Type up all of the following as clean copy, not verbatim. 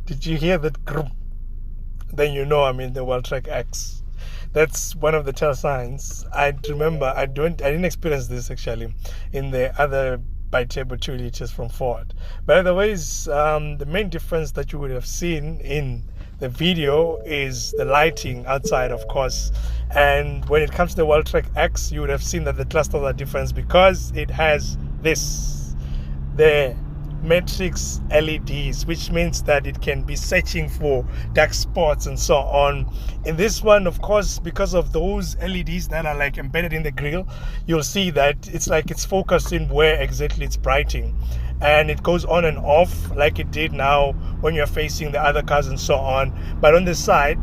Did you hear that? Then you know I'm in the Wildtrak X. That's one of the tell signs. I remember I didn't experience this actually in the other bi-turbo 2 liters from Ford. By the ways, the main difference that you would have seen in the video is the lighting outside, of course. And when it comes to the Wildtrak X, you would have seen that the clusters are different because it has the matrix LEDs, which means that it can be searching for dark spots and so on. In this one, of course, because of those LEDs that are like embedded in the grille, you'll see that it's like it's focusing where exactly it's brighting, and it goes on and off like it did now when you're facing the other cars and so on. But on the side,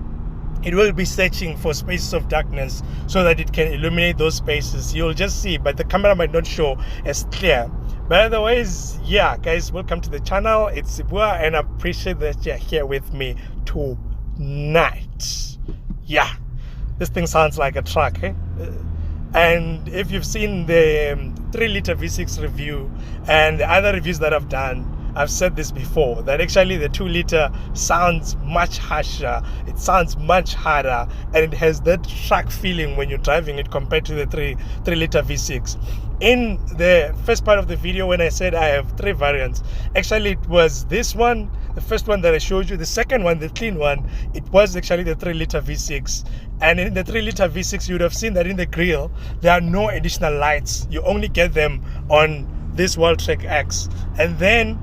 it will be searching for spaces of darkness so that it can illuminate those spaces. You'll just see, but the camera might not show as clear. By the ways, yeah, guys, welcome to the channel. It's Sibua, and I appreciate that you're here with me tonight. Yeah, this thing sounds like a truck, eh? And if you've seen the 3-liter V6 review and the other reviews that I've done, I've said this before, that actually the 2-liter sounds much harsher, it sounds much harder, and it has that truck feeling when you're driving it compared to the 3-liter V6. In the first part of the video, when I said I have 3 variants, actually it was this one, the first one that I showed you. The second one, the clean one, it was actually the 3-liter V6. And in the 3-liter V6, you would have seen that in the grille, there are no additional lights. You only get them on this Wildtrak X. And then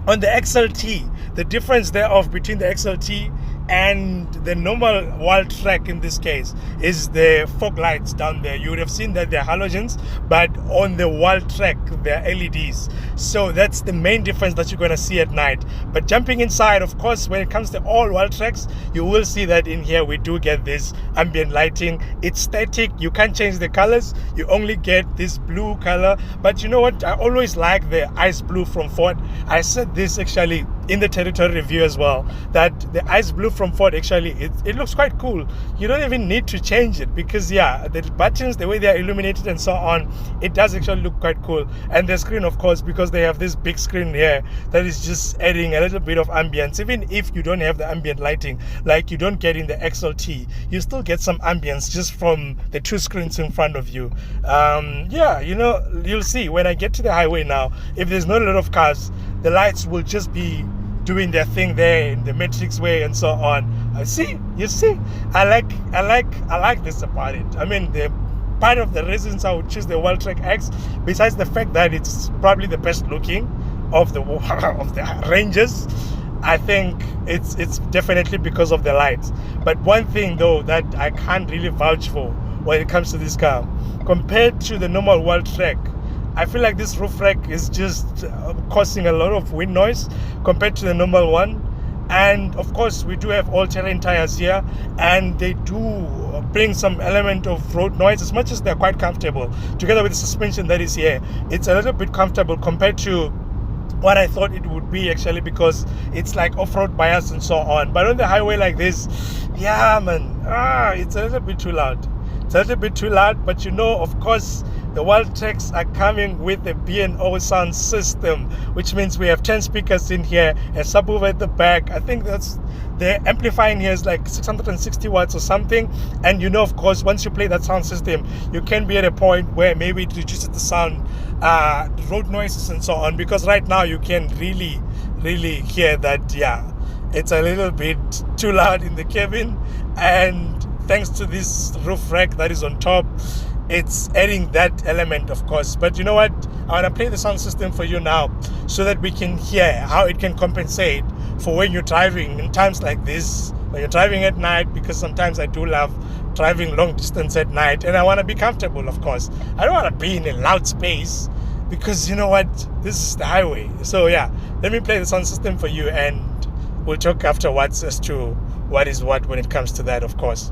on the XLT, the difference thereof between the XLT and the normal Wildtrak in this case is the fog lights down there. You would have seen that they're halogens, but on the Wildtrak they're LEDs. So that's the main difference that you're going to see at night. But jumping inside, of course, when it comes to all Wildtraks, you will see that in here we do get this ambient lighting. It's static, you can't change the colors, you only get this blue color. But you know what, I always like the ice blue from Ford. I said this actually in the territory review as well, that the ice blue from Ford actually it looks quite cool. You don't even need to change it because yeah, the buttons, the way they are illuminated and so on, it does actually look quite cool. And the screen, of course, because they have this big screen here that is just adding a little bit of ambience. Even if you don't have the ambient lighting like you don't get in the XLT, you still get some ambience just from the 2 screens in front of you. Yeah, you know, you'll see when I get to the highway now, if there's not a lot of cars, the lights will just be doing their thing there in the matrix way and so on. You see, I like this about it. I mean, the part of the reasons I would choose the Wildtrak X, besides the fact that it's probably the best looking of the Rangers, I think it's definitely because of the lights. But one thing though that I can't really vouch for when it comes to this car, compared to the normal Wildtrak, I feel like this roof rack is just causing a lot of wind noise compared to the normal one. And of course, we do have all-terrain tires here, and they do bring some element of road noise. As much as they're quite comfortable, together with the suspension that is here, it's a little bit comfortable compared to what I thought it would be actually, because it's like off-road bias and so on. But on the highway like this, yeah man, it's a little bit too loud. It's a little bit too loud. But you know, of course, the Wildtraks are coming with the B&O sound system, which means we have 10 speakers in here, a subwoofer at the back. I think that's the amplifier in here is like 660 watts or something. And you know, of course, once you play that sound system, you can be at a point where maybe it reduces the sound, road noises and so on, because right now you can really hear that, yeah, it's a little bit too loud in the cabin. And thanks to this roof rack that is on top, it's adding that element, of course. But you know what, I want to play the sound system for you now so that we can hear how it can compensate for when you're driving in times like this, when you're driving at night, because sometimes I do love driving long distance at night and I want to be comfortable, of course. I don't want to be in a loud space because you know what, this is the highway. So yeah, let me play the sound system for you and we'll talk afterwards as to what is what when it comes to that, of course.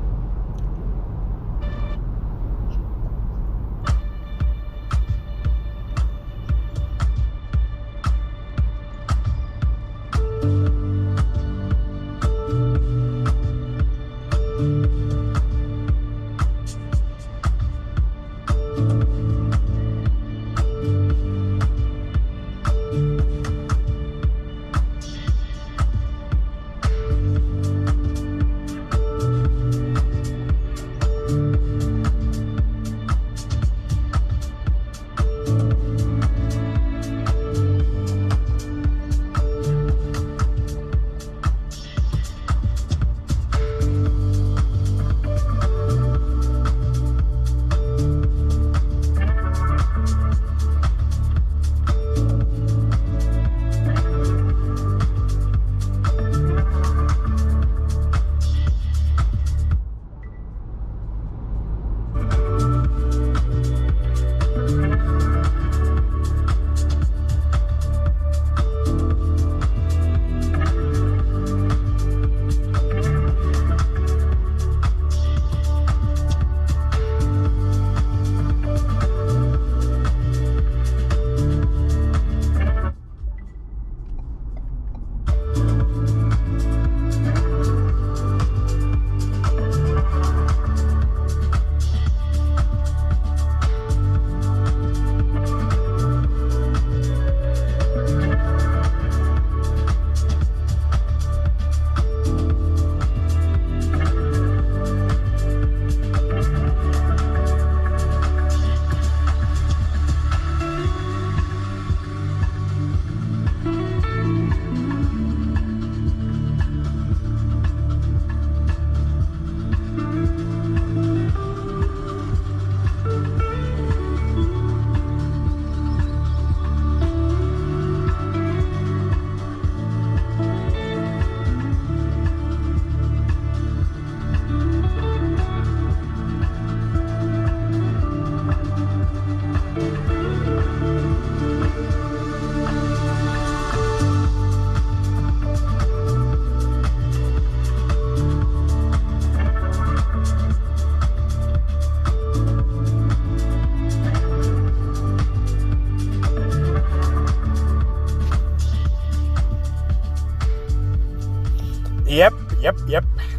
Yep.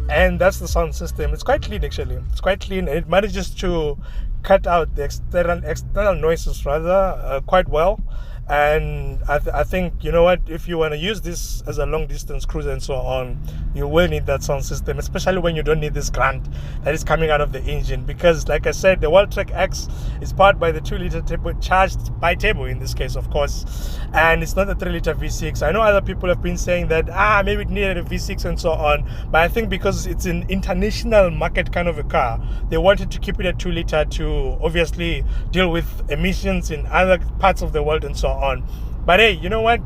And that's the sound system. It's quite clean, actually. It's quite clean. It manages to cut out the external noises rather quite well. And I think, you know what, if you want to use this as a long distance cruise and so on, you will need that sound system, especially when you don't need this grunt that is coming out of the engine, because like I said, the Wildtrak X is powered by the 2-liter turbo, charged by turbo in this case, of course, and it's not a 3-liter V6. I know other people have been saying that maybe it needed a V6 and so on, but I think because it's an international market kind of a car, they wanted to keep it at 2-liter to obviously deal with emissions in other parts of the world and so on. But hey, you know what,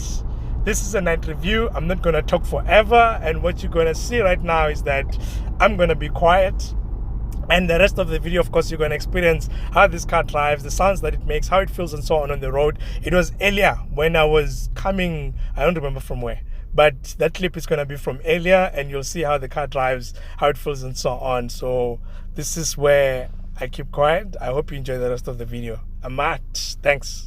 this is a night review. I'm not gonna talk forever, and what you're gonna see right now is that I'm gonna be quiet, and the rest of the video, of course, you're gonna experience how this car drives, the sounds that it makes, how it feels and so on the road. It was earlier when I was coming, I don't remember from where, but that clip is gonna be from earlier, and you'll see how the car drives, how it feels and so on. So this is where I keep quiet. I hope you enjoy the rest of the video. I'm out. Thanks.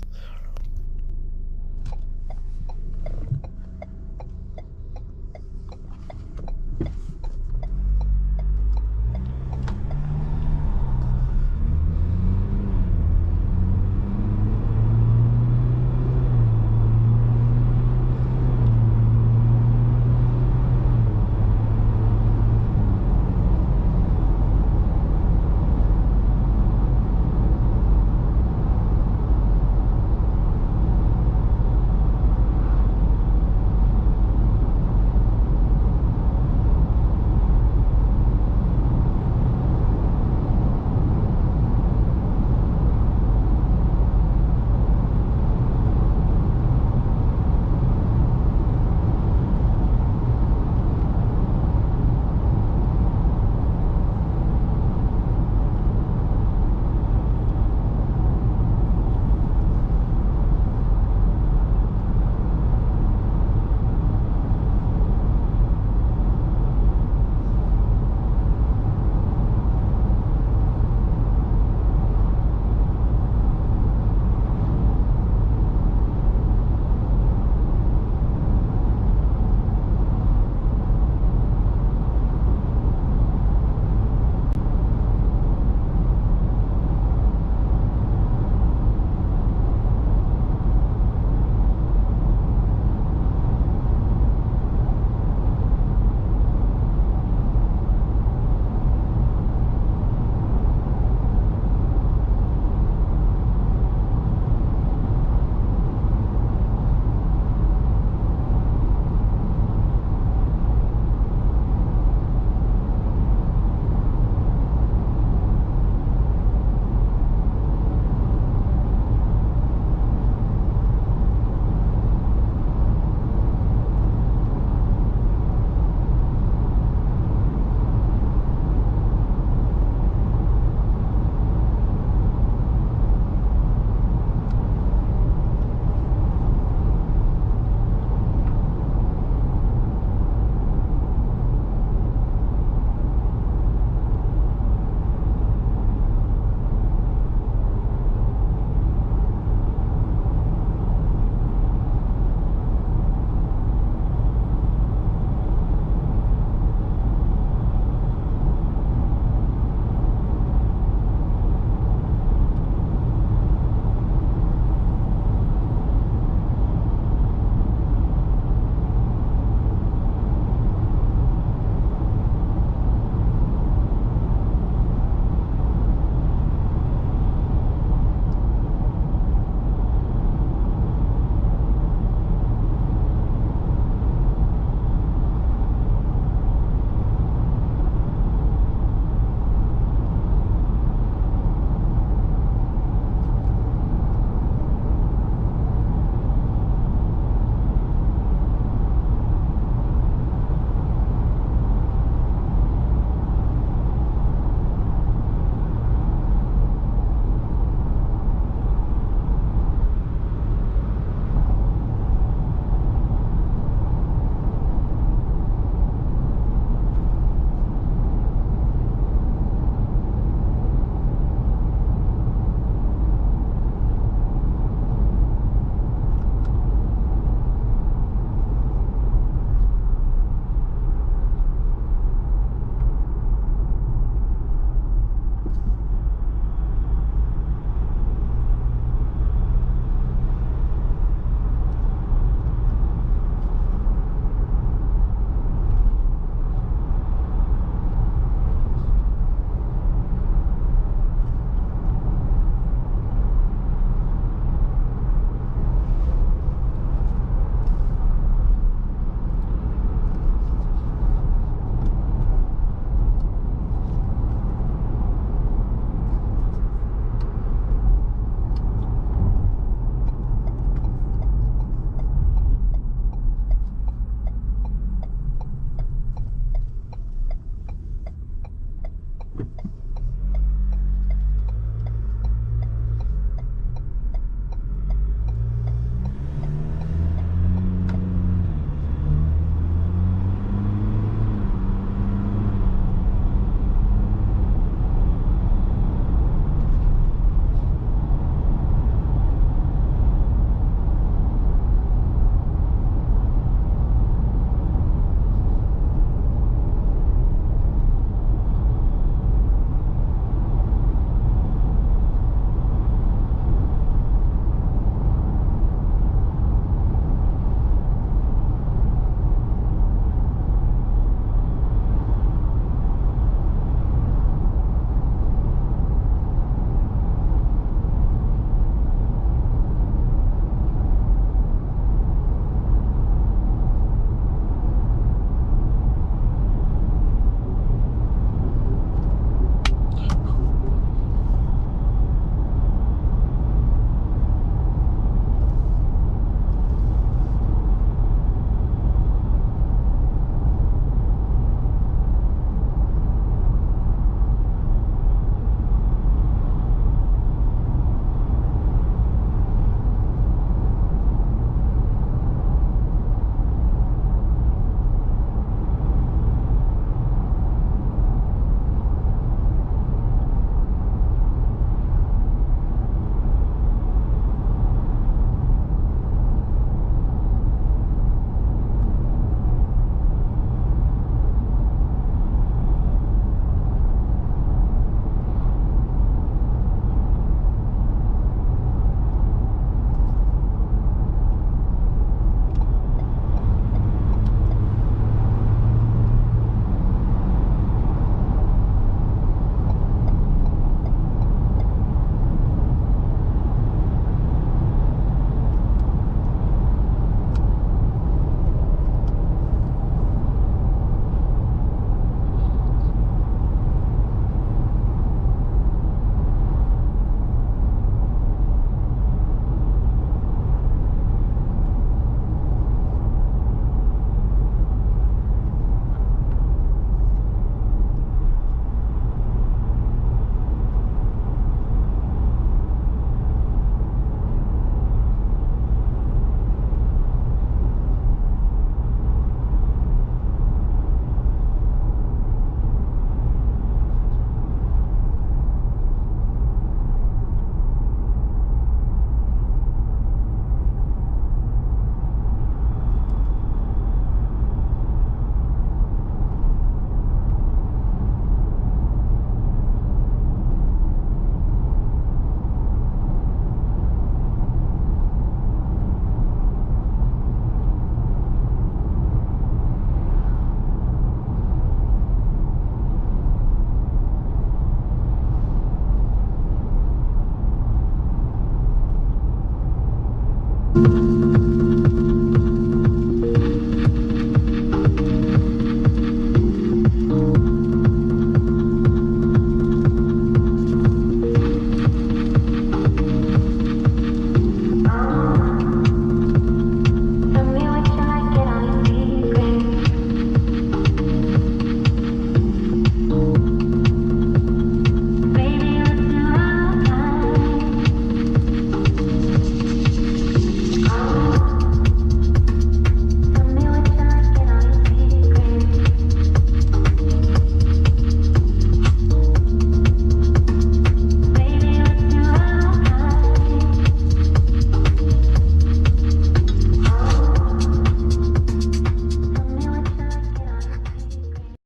you.